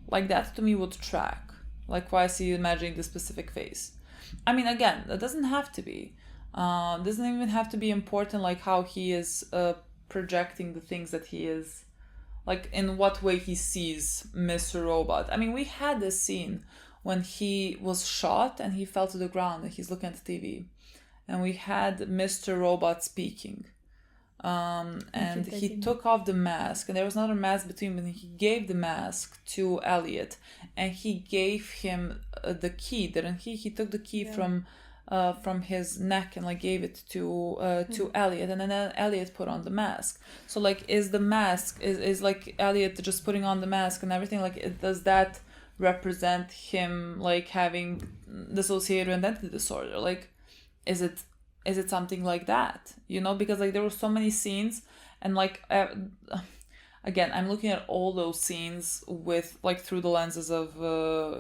Like, that to me would track. Like, why is he imagining the specific face? I mean, again, that doesn't have to be. Doesn't even have to be important, like how he is projecting the things that he is, like in what way he sees Mr. Robot. I mean, we had this scene when he was shot and he fell to the ground and he's looking at the TV. And we had Mr. Robot speaking. And he took off the mask, and there was another mask between them, and he gave the mask to Elliot, and he gave him the key, didn't he? He took the key from his neck and like gave it to Elliot, and then Elliot put on the mask. So like, is the mask is like Elliot just putting on the mask and everything, like, does that represent him like having dissociative identity disorder? Like, is it something like that, you know? Because like, there were so many scenes, and like, again, I'm looking at all those scenes with like through the lenses of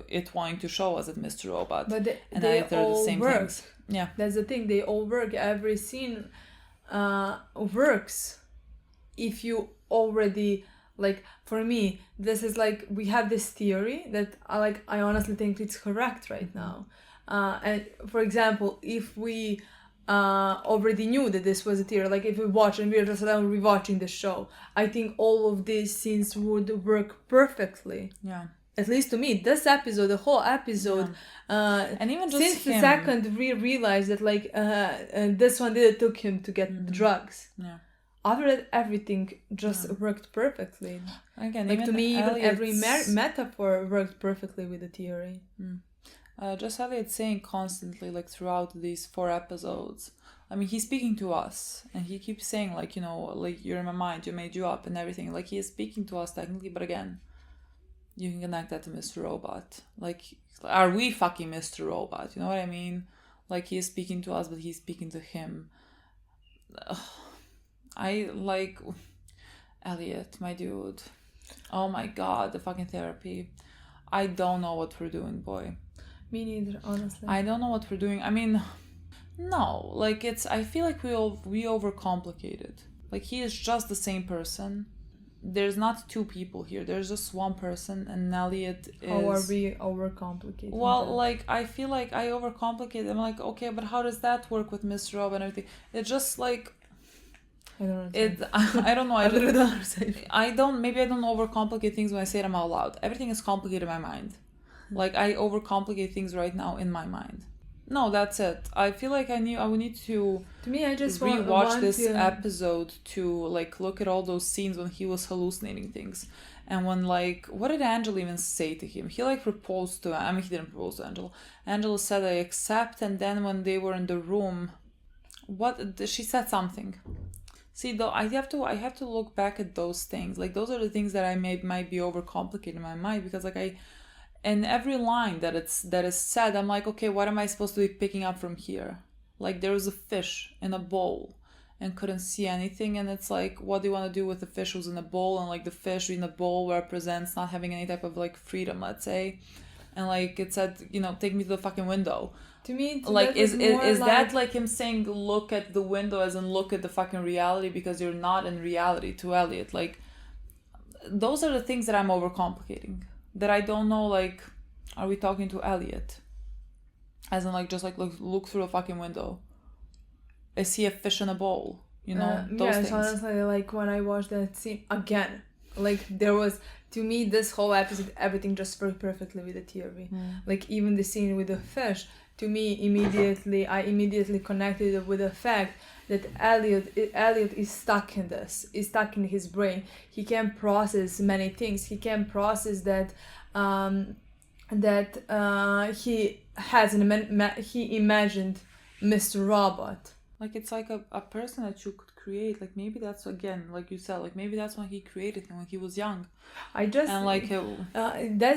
it wanting to show us that Mr. Robot, but and they they're all the same work. things. Yeah, that's the thing. They all work. Every scene works if you already, like, for me, this is like, we have this theory that I honestly think it's correct right now. And for example, if we already knew that this was a theory, like if we watch and we're just rewatching the show, I think all of these scenes would work perfectly. Yeah. At least to me, this episode, the whole episode, and even just since the second we realized that like this one did took him to get the drugs. Yeah. After that, everything just worked perfectly. Again, like, even to me, even every Elliot's metaphor worked perfectly with the theory. Just Elliot saying constantly, like throughout these 4 episodes, I mean, he's speaking to us, and he keeps saying, like, you know, like, you're in my mind, you made you up and everything. Like, he is speaking to us technically, but again, you can connect that to Mr. Robot. Like, are we fucking Mr. Robot? You know what I mean? Like, he is speaking to us, but he's speaking to him. I like Elliot, my dude. Oh my god, the fucking therapy. I don't know what we're doing, boy. Me neither, honestly. I don't know what we're doing. I mean, no, like I feel like we overcomplicate it. Like he is just the same person. There's not two people here. There's just one person, and Elliot is... How are we overcomplicating Well, that? like, I feel like I overcomplicate. I'm like, okay, but how does that work with Miss Rob and everything? It's just like... I don't understand. I don't know. I really don't understand. Maybe I don't overcomplicate things when I say them out loud. Everything is complicated in my mind. Like, I overcomplicate things right now in my mind. No, that's it. I feel like I would need to me, I just rewatch this episode to like look at all those scenes when he was hallucinating things, and when like what did Angela even say to him? He like proposed to. I mean, he didn't propose to Angela. Angela said, "I accept," and then when they were in the room, what she said something. See, though, I have to look back at those things. Like those are the things that I might be overcomplicating in my mind because like and every line that is said, I'm like, okay, what am I supposed to be picking up from here? Like there was a fish in a bowl and couldn't see anything, and it's like, what do you want to do with the fish who's in a bowl? And like the fish in the bowl represents not having any type of like freedom, let's say. And like it said, take me to the fucking window. To me, like is that like him saying look at the window as in look at the fucking reality because you're not in reality to Elliot? Like those are the things that I'm overcomplicating. That I don't know, like, are we talking to Elliot? As in, like, just, like, look through a fucking window. Is he a fish in a bowl? Those things. Honestly, like, when I watched that scene, again, like, there was, to me, this whole episode, everything just worked perfectly with the theory. Like, even the scene with the fish, to me, I immediately connected it with the fact that Elliot is stuck in this, is stuck in his brain. He can't process many things. He can't process that he he imagined Mr. Robot. Like it's like a person that you could create. Like maybe that's again, like you said, like maybe that's when he created him when he was young. That's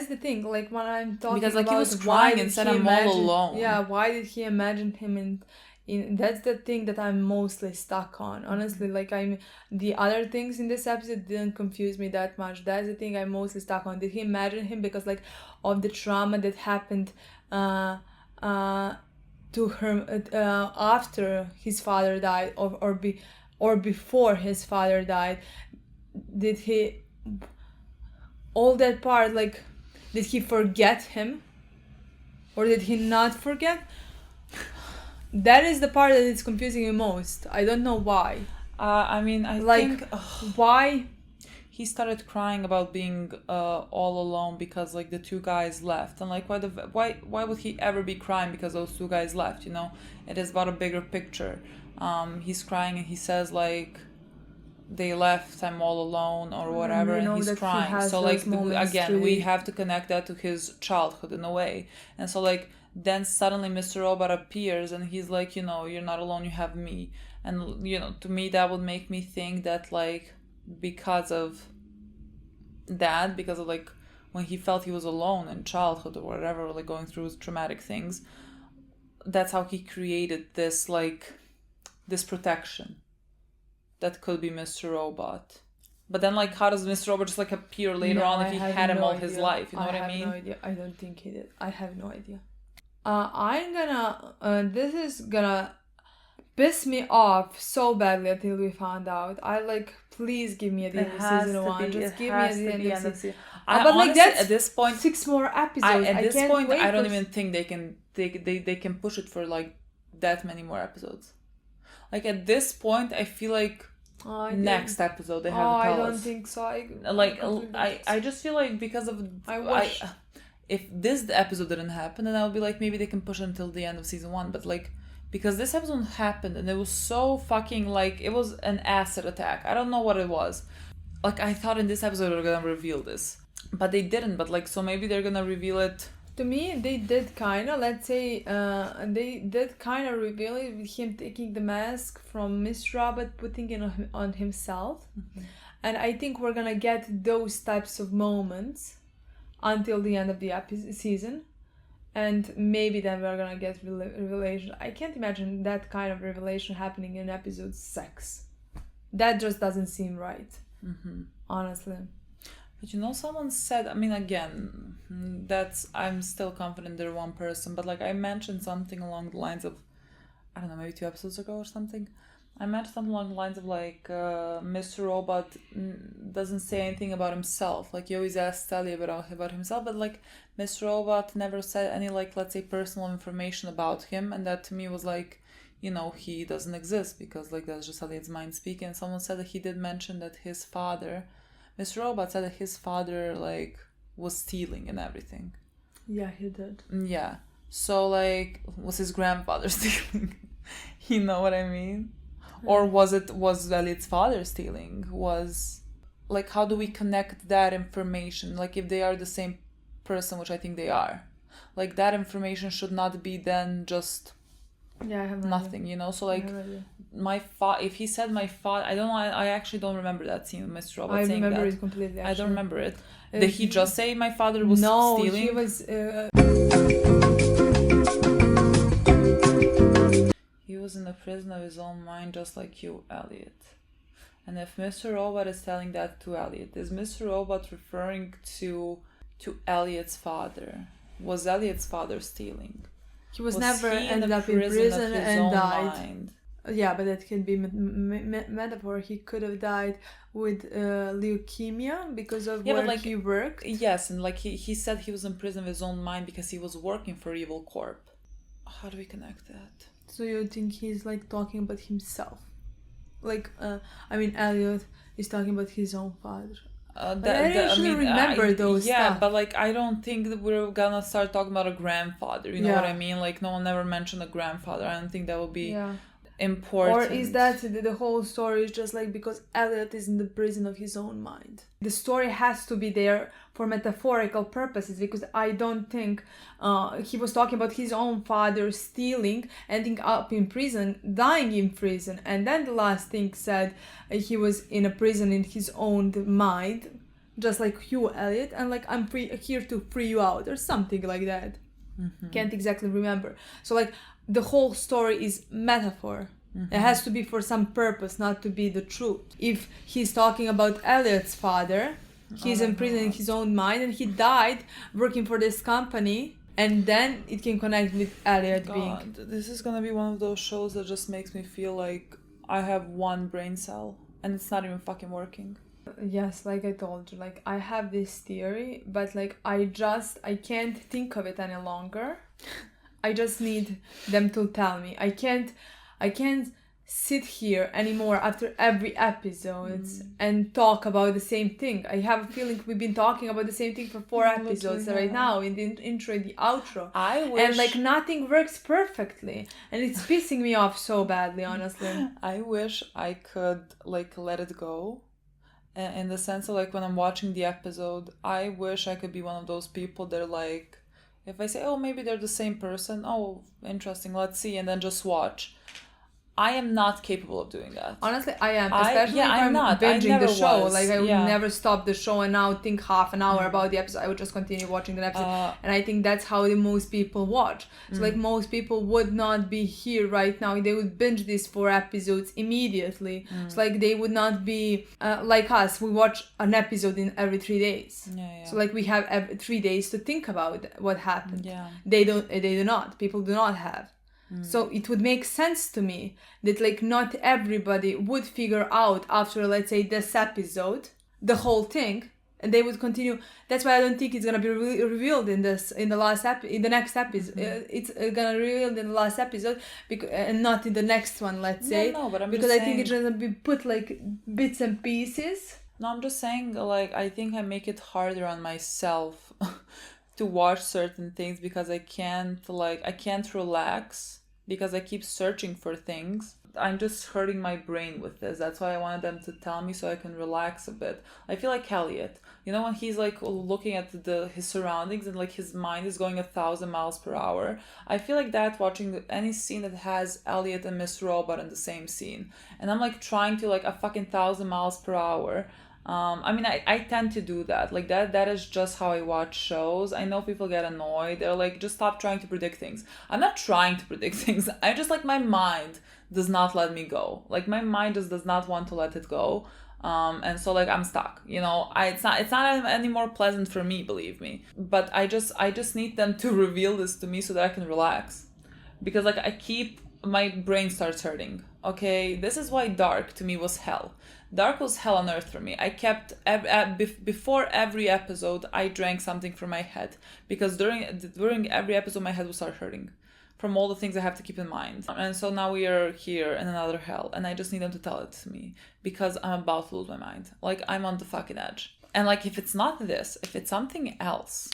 the thing. Like when I'm talking because like about he was crying and said I'm all alone. Yeah, why did he imagine him in that's the thing that I'm mostly stuck on. Honestly, like the other things in this episode didn't confuse me that much. That's the thing I'm mostly stuck on. Did he imagine him because like of the trauma that happened to her after his father died or before his father died? Did he all that part, like did he forget him or did he not forget? That is the part that is confusing me most. I don't know why. I mean, I like, think why he started crying about being all alone because like the two guys left, and like why would he ever be crying because those two guys left? It is about a bigger picture. He's crying and he says like they left, I'm all alone or whatever, and he's crying. So like again, we have to connect that to his childhood in a way, and so like. Then suddenly Mr. Robot appears and he's like, you're not alone, you have me. And, to me that would make me think that like because of like when he felt he was alone in childhood or whatever, like going through traumatic things, that's how he created this like this protection that could be Mr. Robot. But then like how does Mr. Robot just like appear later on if he had him all his life? You know what I mean? I have no idea. I don't think he did. I have no idea. This is gonna piss me off so badly until we found out. Please give me at the end of season 1. Just give me at the end of season. But honestly, that's at this point 6 more episodes. At this point, I don't even think they can push it for like that many more episodes. Like at this point, I feel like next episode they have to tell us. I don't think so. I just feel like because of if this episode didn't happen, then I would be like, maybe they can push it until the end of season 1. But like, because this episode happened and it was so fucking like, it was an acid attack. I don't know what it was. Like, I thought in this episode they were gonna reveal this. But they didn't. But like, so maybe they're gonna reveal it. To me, they did kind of, let's say, they did kind of reveal it with him taking the mask from Miss Robot, putting it on himself. Mm-hmm. And I think we're gonna get those types of moments until the end of the season, and maybe then we're gonna get revelation. I can't imagine that kind of revelation happening in episode 6. that just doesn't seem right. Honestly. But you know, someone said, I mean, again, I'm still confident they're one person, but like I mentioned something along the lines of, I don't know, maybe 2 episodes ago or something. I mentioned something along the lines of like, Mr. Robot doesn't say anything about himself. Like, he always asks Sally about himself, but like Mr. Robot never said any, like, let's say personal information about him. And that to me was like, you know, he doesn't exist because like that's just Elliot's mind speaking. And someone said that he did mention that his father, Mr. Robot said that his father like was stealing and everything. Yeah, he did. Yeah. So like, was his grandfather stealing? You know what I mean? Or was Elliot's father stealing? Was like, how do we connect that information? Like, if they are the same person, which I think they are, like that information should not be then just I have nothing, idea. you know. So like, if he said my father, I don't know. I actually don't remember that scene with Mr. Robot saying that. I remember it completely. Actually. I don't remember it. Did he just say my father was stealing? No, he was. He was in the prison of his own mind, just like you, Elliot. And if Mr. Robot is telling that to Elliot, is Mr. Robot referring to Elliot's father? Was Elliot's father stealing? He was never ended up in prison and died. Mind? Yeah, but that can be metaphor. He could have died with leukemia because of where he worked. Yes, and like he said he was in prison of his own mind because he was working for Evil Corp. How do we connect that? So you think he's like talking about himself? Like, Elliot is talking about his own father. I remember those stuff. But like, I don't think that we're gonna start talking about a grandfather. You know what I mean? Like, no one ever mentioned a grandfather. I don't think that would be important. Or is that the whole story is just like because Elliot is in the prison of his own mind? The story has to be there for metaphorical purposes, because I don't think he was talking about his own father stealing, ending up in prison, dying in prison, and then the last thing said he was in a prison in his own mind, just like you, Elliot, and like I'm here to free you out or something like that. Can't exactly remember. So like the whole story is metaphor. It has to be for some purpose, not to be the truth. If he's talking about Elliot's father, he's in prison in his own mind and he died working for this company, and then it can connect with Elliot being. This is gonna be one of those shows that just makes me feel like I have one brain cell and it's not even fucking working. Yes, like I told you, like I have this theory, but like I can't think of it any longer. I just need them to tell me. I can't sit here anymore after every episode and talk about the same thing. I have a feeling we've been talking about the same thing for 4 episodes right now, in the intro and the outro. And like nothing works perfectly, and it's pissing me off so badly, honestly. I wish I could like let it go. In the sense of like when I'm watching the episode, I wish I could be one of those people that are like, if I say, oh, maybe they're the same person, oh, interesting, let's see, and then just watch. I am not capable of doing that. Honestly, I am. Especially if I'm binging the show. Was. Like, I would never stop the show and now think half an hour about the episode. I would just continue watching the episode. And I think that's how the most people watch. So, like, most people would not be here right now. They would binge these 4 episodes immediately. So, like, they would not be like us. We watch an episode in every 3 days. So, like, we have 3 days to think about what happened. They do not. People do not have. So it would make sense to me that like not everybody would figure out after, let's say, this episode the whole thing, and they would continue. That's why I don't think it's gonna be revealed in the next episode. It's gonna be revealed in the last episode and not in the next one, let's say. No, but I'm because just I think it's gonna be put like bits and pieces. No, I'm just saying, like, I think I make it harder on myself to watch certain things because I can't relax because I keep searching for things. I'm just hurting my brain with this. That's why I wanted them to tell me so I can relax a bit. I feel like Elliot. You know, when he's like looking at his surroundings and like his mind is going 1,000 miles per hour. I feel like that watching any scene that has Elliot and Mr. Robot in the same scene. And I'm like trying to like a fucking 1,000 miles per hour. I mean, I tend to do that. Like that is just how I watch shows. I know people get annoyed. They're like, just stop trying to predict things. I'm not trying to predict things. I just like my mind does not let me go. Like my mind just does not want to let it go. And so like I'm stuck, you know. It's not any more pleasant for me, believe me. But I just need them to reveal this to me so that I can relax, because like my brain starts hurting. Okay, this is why Dark to me was hell. Dark was hell on earth for me. I kept before every episode I drank something from my head, because during every episode my head would start hurting from all the things I have to keep in mind. And so now we are here in another hell, and I just need them to tell it to me, because I'm about to lose my mind. Like I'm on the fucking edge. And like if it's not this, if it's something else,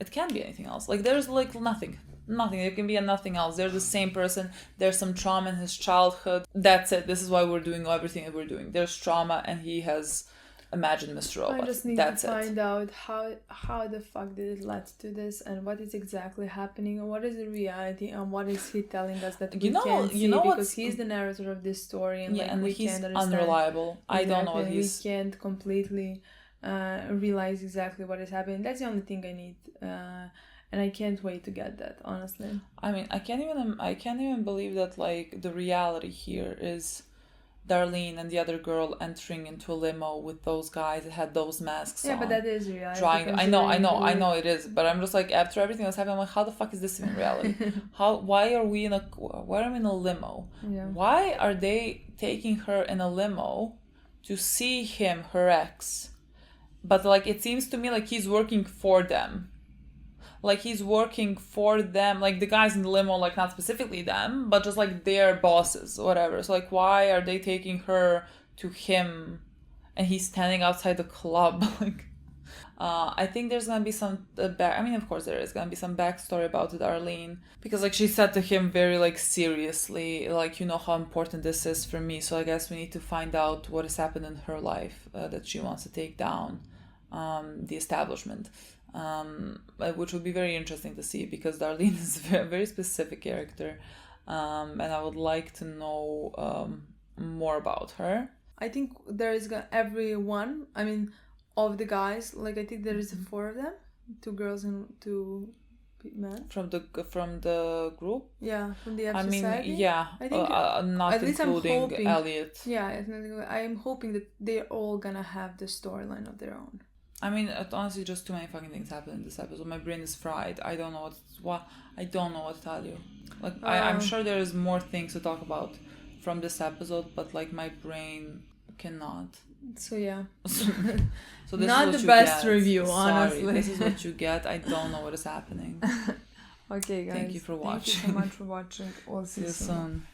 it can't be anything else. Like there's like nothing. There can be a nothing else. They're the same person. There's some trauma in his childhood. That's it. This is why we're doing everything that we're doing. There's trauma, and he has imagined Mr. Robot. I just need That's to find out how the fuck did it lead to this, and what is exactly happening, and what is the reality, and what is he telling us that we can't see, because he's the narrator of this story, and like we he's can't understand. Unreliable. Exactly. I don't know what we can't completely realize exactly what is happening. That's the only thing I need. And I can't wait to get that, honestly. I mean, I can't even believe that like the reality here is Darlene and the other girl entering into a limo with those guys that had those masks on. Yeah, but that is reality. I know it is, but I'm just like, after everything that's happened, I'm like, how the fuck is this even reality? Why are we in a limo? Yeah. Why are they taking her in a limo to see him, her ex? But like it seems to me like he's working for them. Like he's working for them, like the guys in the limo, like not specifically them, but just like their bosses, whatever. So like, why are they taking her to him, and he's standing outside the club? Like, I think there's gonna be some I mean, of course there is gonna be some backstory about Darlene, because like she said to him very like seriously, like, you know how important this is for me. So I guess we need to find out what has happened in her life that she wants to take down the establishment. Which would be very interesting to see, because Darlene is a very specific character, and I would like to know more about her. I think there is everyone. I mean, of the guys, like I think there is 4 of them, 2 girls and 2 men from the group. Yeah, from the episode. I mean, society. yeah, I think not at least including I'm hoping, Elliot. Yeah, I'm hoping that they're all gonna have the storyline of their own. I mean, honestly, just too many fucking things happen in this episode. My brain is fried. I don't know what to tell you. Like, I'm sure there is more things to talk about from this episode, but like my brain cannot. So yeah. So this not is what the you best get. review, Sorry, honestly. this is what you get. I don't know what is happening. Okay, guys. Thank you for watching. Thank you so much for watching. All See you season. soon.